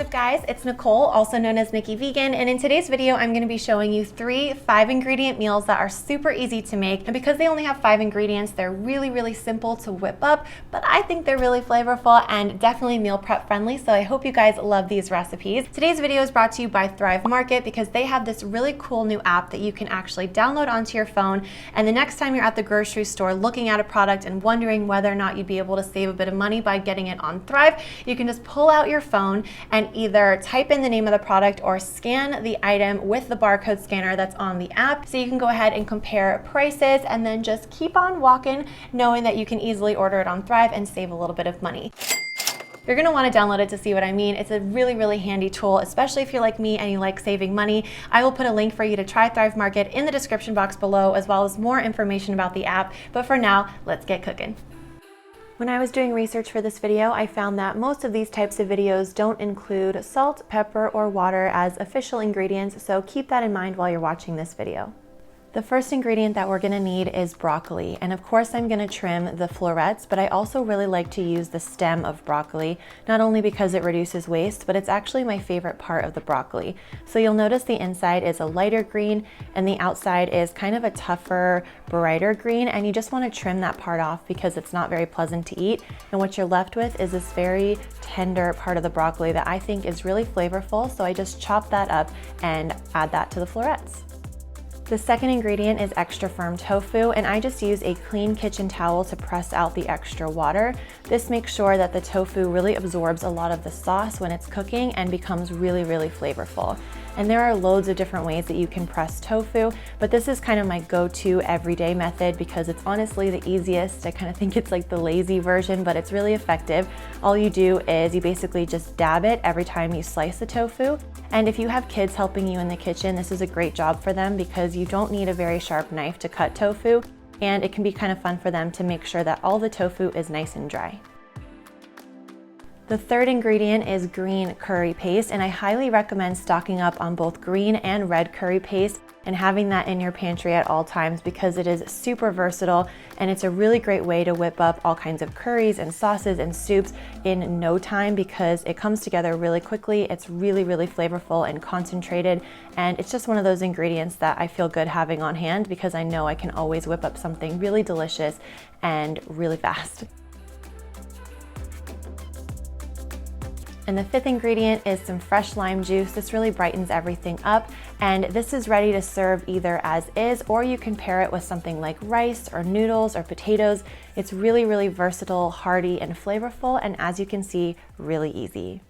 up, guys? It's Nicole, also known as Nikki Vegan, and in today's video I'm going to be showing you 3 5-ingredient meals that are super easy to make. And because they only have 5 ingredients, they're really simple to whip up, but I think they're really flavorful and definitely meal prep friendly, so I hope you guys love these recipes. Today's video is brought to you by Thrive Market because they have this really cool new app that you can actually download onto your phone, and the next time you're at the grocery store looking at a product and wondering whether or not you'd be able to save a bit of money by getting it on Thrive, you can just pull out your phone and either type in the name of the product or scan the item with the barcode scanner that's on the app, so you can go ahead and compare prices and then just keep on walking knowing that you can easily order it on Thrive and save a little bit of money. You're going to want to download it to see what I mean. It's a really handy tool, especially if you're like me and you like saving money. I will put a link for you to try Thrive Market in the description box below, as well as more information about the app. But for now, let's get cooking. When I was doing research for this video, I found that most of these types of videos don't include salt, pepper, or water as official ingredients, so keep that in mind while you're watching this video. The first ingredient that we're gonna need is broccoli, and of course I'm gonna trim the florets, but I also really like to use the stem of broccoli, not only because it reduces waste, but it's actually my favorite part of the broccoli. So you'll notice the inside is a lighter green and the outside is kind of a tougher, brighter green, and you just wanna trim that part off because it's not very pleasant to eat, and what you're left with is this very tender part of the broccoli that I think is really flavorful, so I just chop that up and add that to the florets. The second ingredient is extra firm tofu, and I just use a clean kitchen towel to press out the extra water. This makes sure that the tofu really absorbs a lot of the sauce when it's cooking and becomes really flavorful. And there are loads of different ways that you can press tofu, but this is kind of my go-to everyday method because it's honestly the easiest. I kind of think it's like the lazy version, but it's really effective. All you do is you basically just dab it every time you slice the tofu. And if you have kids helping you in the kitchen, this is a great job for them because you don't need a very sharp knife to cut tofu, and it can be kind of fun for them to make sure that all the tofu is nice and dry. The third ingredient is green curry paste, and I highly recommend stocking up on both green and red curry paste and having that in your pantry at all times because it is super versatile and it's a really great way to whip up all kinds of curries and sauces and soups in no time because it comes together really quickly. It's really flavorful and concentrated, and it's just one of those ingredients that I feel good having on hand because I know I can always whip up something really delicious and really fast. And the fifth ingredient is some fresh lime juice. This really brightens everything up, and this is ready to serve either as is, or you can pair it with something like rice or noodles or potatoes. It's really versatile, hearty, and flavorful, and as you can see, really easy.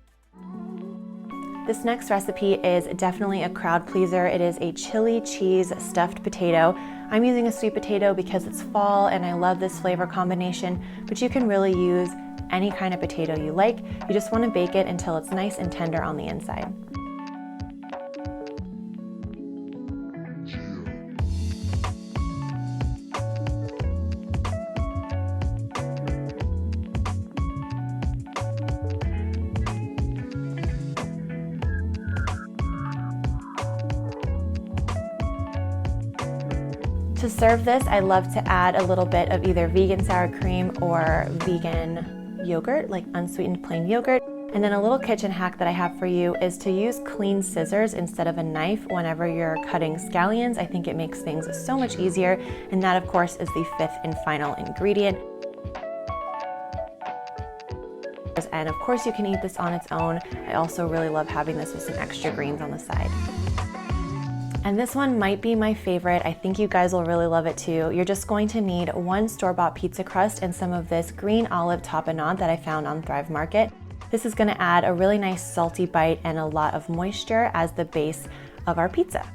This next recipe is definitely a crowd pleaser. It is a chili cheese stuffed potato. I'm using a sweet potato because it's fall and I love this flavor combination, but you can really use any kind of potato you like. You just want to bake it until it's nice and tender on the inside. To serve this, I love to add a little bit of either vegan sour cream or vegan yogurt, like unsweetened plain yogurt. And then a little kitchen hack that I have for you is to use clean scissors instead of a knife whenever you're cutting scallions. I think it makes things so much easier, and that of course is the fifth and final ingredient. And of course you can eat this on its own. I also really love having this with some extra greens on the side. And this one might be my favorite. I think you guys will really love it too. You're just going to need 1 store-bought pizza crust and some of this green olive tapenade that I found on Thrive Market. This is gonna add a really nice salty bite and a lot of moisture as the base of our pizza.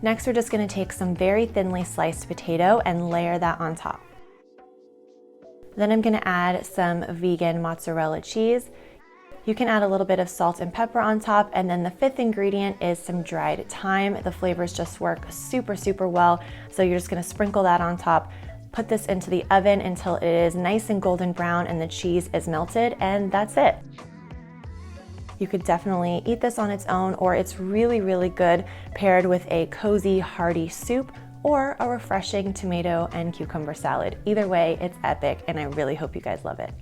Next, we're just gonna take some very thinly sliced potato and layer that on top. Then I'm gonna add some vegan mozzarella cheese. You can add a little bit of salt and pepper on top, and then the fifth ingredient is some dried thyme. The flavors just work super well, so you're just gonna sprinkle that on top, put this into the oven until it is nice and golden brown and the cheese is melted, and that's it. You could definitely eat this on its own, or it's really good paired with a cozy, hearty soup or a refreshing tomato and cucumber salad. Either way, it's epic, and I really hope you guys love it.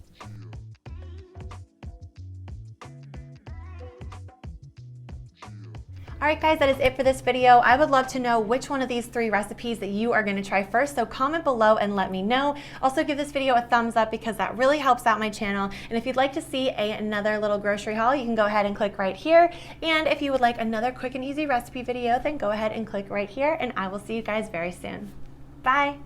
All right, guys, that is it for this video. I would love to know which one of these 3 recipes that you are going to try first, so comment below and let me know. Also, give this video a thumbs up because that really helps out my channel. And if you'd like to see another little grocery haul, you can go ahead and click right here. And if you would like another quick and easy recipe video, then go ahead and click right here, and I will see you guys very soon. Bye.